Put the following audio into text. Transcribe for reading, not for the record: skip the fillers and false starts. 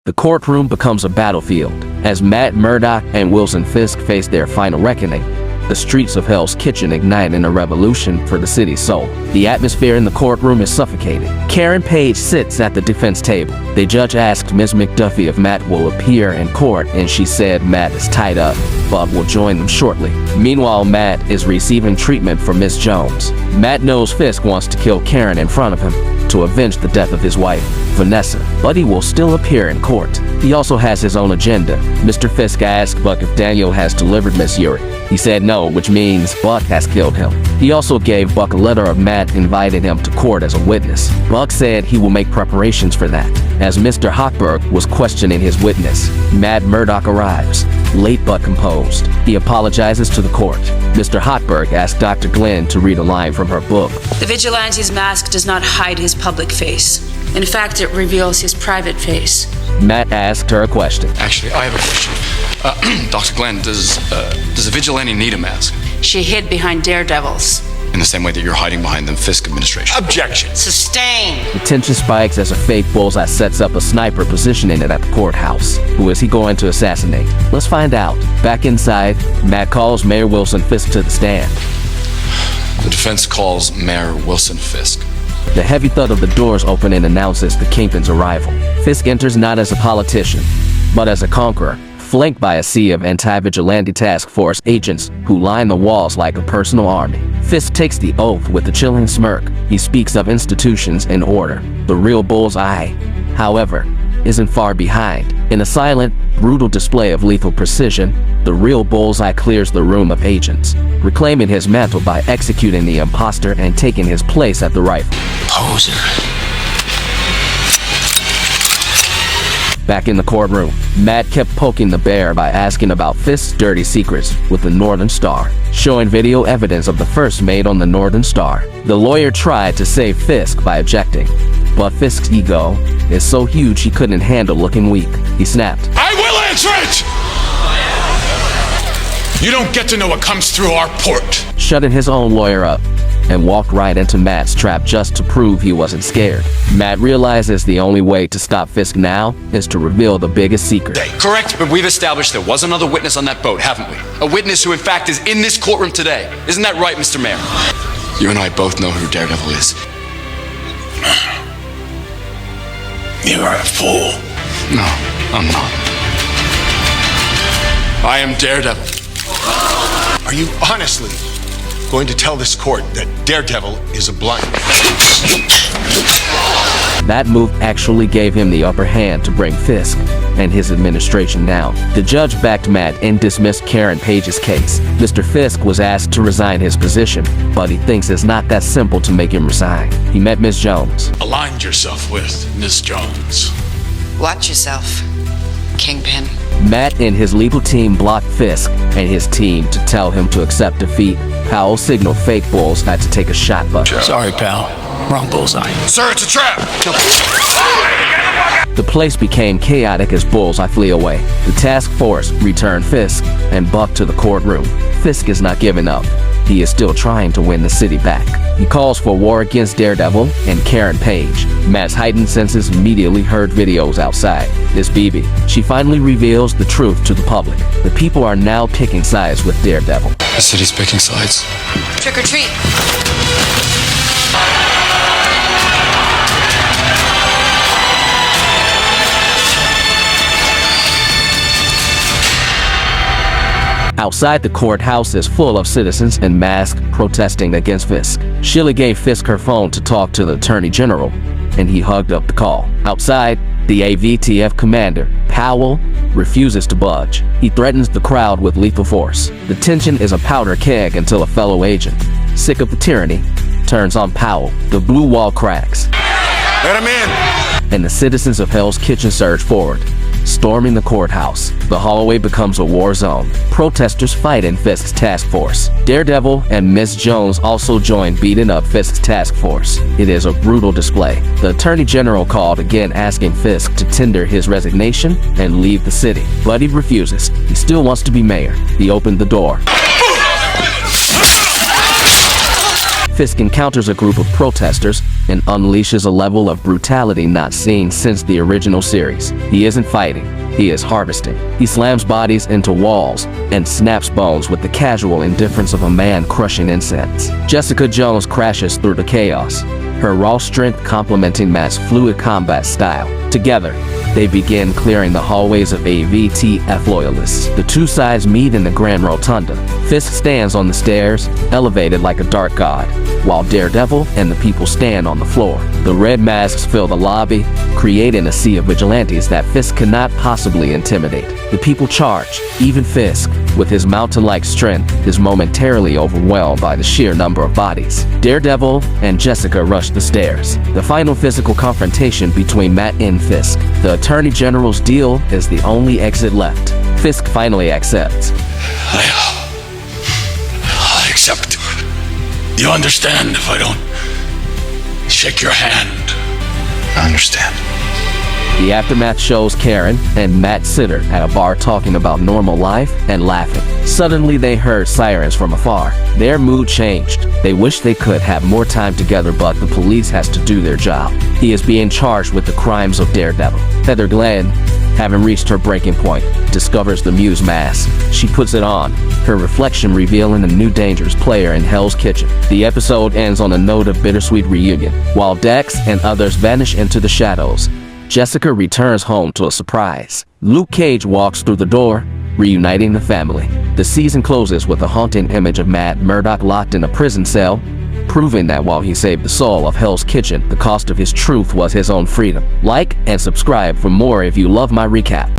The courtroom becomes a battlefield as Matt Murdock and Wilson Fisk face their final reckoning. The streets of Hell's Kitchen ignite in a revolution for the city's soul. The atmosphere in the courtroom is suffocating. Karen Page sits at the defense table. The judge asked Ms. McDuffie if Matt will appear in court, and she said Matt is tied up, but will join them shortly. Meanwhile, Matt is receiving treatment for Ms. Jones. Matt knows Fisk wants to kill Karen in front of him to avenge the death of his wife, Vanessa, but he will still appear in court. He also has his own agenda. Mr. Fisk asked Buck if Daniel has delivered Miss Yuri. He said no, which means Buck has killed him. He also gave Buck a letter of Matt inviting him to court as a witness. Buck said he will make preparations for that. As Mr. Hochberg was questioning his witness, Matt Murdock arrives, late but composed. He apologizes to the court. Mr. Hochberg asked Dr. Glenn to read a line from her book. The vigilante's mask does not hide his public face. In fact, it reveals his private face. Matt asked her a question. Actually, I have a question. Dr. Glenn, does a vigilante need a mask? She hid behind Daredevils. In the same way that you're hiding behind the Fisk administration. Objection. Sustained. The tension spikes as a fake bullseye sets up a sniper positioning it at the courthouse. Who is he going to assassinate? Let's find out. Back inside, Matt calls Mayor Wilson Fisk to the stand. The defense calls Mayor Wilson Fisk. The heavy thud of the doors open and announces the Kingpin's arrival. Fisk enters not as a politician, but as a conqueror, flanked by a sea of anti-vigilante task force agents who line the walls like a personal army. Fisk takes the oath with a chilling smirk. He speaks of institutions and order. The real bullseye, however, isn't far behind. In a silent, brutal display of lethal precision, the real bullseye clears the room of agents, reclaiming his mantle by executing the imposter and taking his place at the rifle. Poser. Back in the courtroom, Matt kept poking the bear by asking about Fisk's dirty secrets with the Northern Star, showing video evidence of the first made on the Northern Star. The lawyer tried to save Fisk by objecting, but Fisk's ego is so huge he couldn't handle looking weak. He snapped, I will answer it! You don't get to know what comes through our port. Shutting his own lawyer up, and walked right into Matt's trap just to prove he wasn't scared. Matt realizes the only way to stop Fisk now is to reveal the biggest secret. Correct, but we've established there was another witness on that boat, haven't we? A witness who in fact is in this courtroom today. Isn't that right, Mr. Mayor? You and I both know who Daredevil is. You are a fool. No, I'm not. I am Daredevil. Are you honestly going to tell this court that Daredevil is a blind? That move actually gave him the upper hand to bring Fisk and his administration down. The judge backed Matt and dismissed Karen Page's case. Mr. Fisk was asked to resign his position, but he thinks it's not that simple to make him resign. He met Ms. Jones. Aligned yourself with Miss Jones. Watch yourself, Kingpin. Matt and his legal team blocked Fisk and his team to tell him to accept defeat. Powell signaled fake bullseye to take a shot, but Sorry, pal. Wrong bullseye. Sir, it's a trap! the place became chaotic as bullseye flee away. The task force returned Fisk and Buck to the courtroom. Fisk is not giving up. He is still trying to win the city back. He calls for war against Daredevil and Karen Page. Matt's heightened senses immediately heard videos outside. It's Bibi. She finally reveals the truth to the public. The people are now picking sides with Daredevil. The city's picking sides. Trick or treat. Outside the courthouse is full of citizens in masks protesting against Fisk. Sheila gave Fisk her phone to talk to the Attorney General, and he hugged up the call. Outside, the AVTF commander, Powell, refuses to budge. He threatens the crowd with lethal force. The tension is a powder keg until a fellow agent, sick of the tyranny, turns on Powell. The blue wall cracks. Let him in! And the citizens of Hell's Kitchen surge forward, storming the courthouse. The hallway becomes a war zone. Protesters fight in Fisk's task force. Daredevil and Miss Jones also join beating up Fisk's task force. It is a brutal display. The Attorney General called again asking Fisk to tender his resignation and leave the city, but he refuses. He still wants to be mayor. He opened the door. Fisk encounters a group of protesters and unleashes a level of brutality not seen since the original series. He isn't fighting, he is harvesting. He slams bodies into walls and snaps bones with the casual indifference of a man crushing incense. Jessica Jones crashes through the chaos, her raw strength complementing Matt's fluid combat style. Together, they begin clearing the hallways of AVTF loyalists. The two sides meet in the Grand Rotunda. Fisk stands on the stairs, elevated like a dark god, while Daredevil and the people stand on the floor. The red masks fill the lobby, creating a sea of vigilantes that Fisk cannot possibly intimidate. The people charge. Even Fisk, with his mountain-like strength, is momentarily overwhelmed by the sheer number of bodies. Daredevil and Jessica rush the stairs. The final physical confrontation between Matt and Fisk. The Attorney General's deal is the only exit left. Fisk finally accepts. I accept. You understand if I don't shake your hand? I understand. The aftermath shows Karen and Matt Sitter at a bar talking about normal life and laughing. Suddenly they heard sirens from afar. Their mood changed. They wish they could have more time together, but the police has to do their job. He is being charged with the crimes of Daredevil. Heather Glenn, having reached her breaking point, discovers the Muse mask. She puts it on, her reflection revealing a new dangerous player in Hell's Kitchen. The episode ends on a note of bittersweet reunion. While Dex and others vanish into the shadows, Jessica returns home to a surprise. Luke Cage walks through the door, reuniting the family. The season closes with a haunting image of Matt Murdock locked in a prison cell, proving that while he saved the soul of Hell's Kitchen, the cost of his truth was his own freedom. Like and subscribe for more if you love my recap.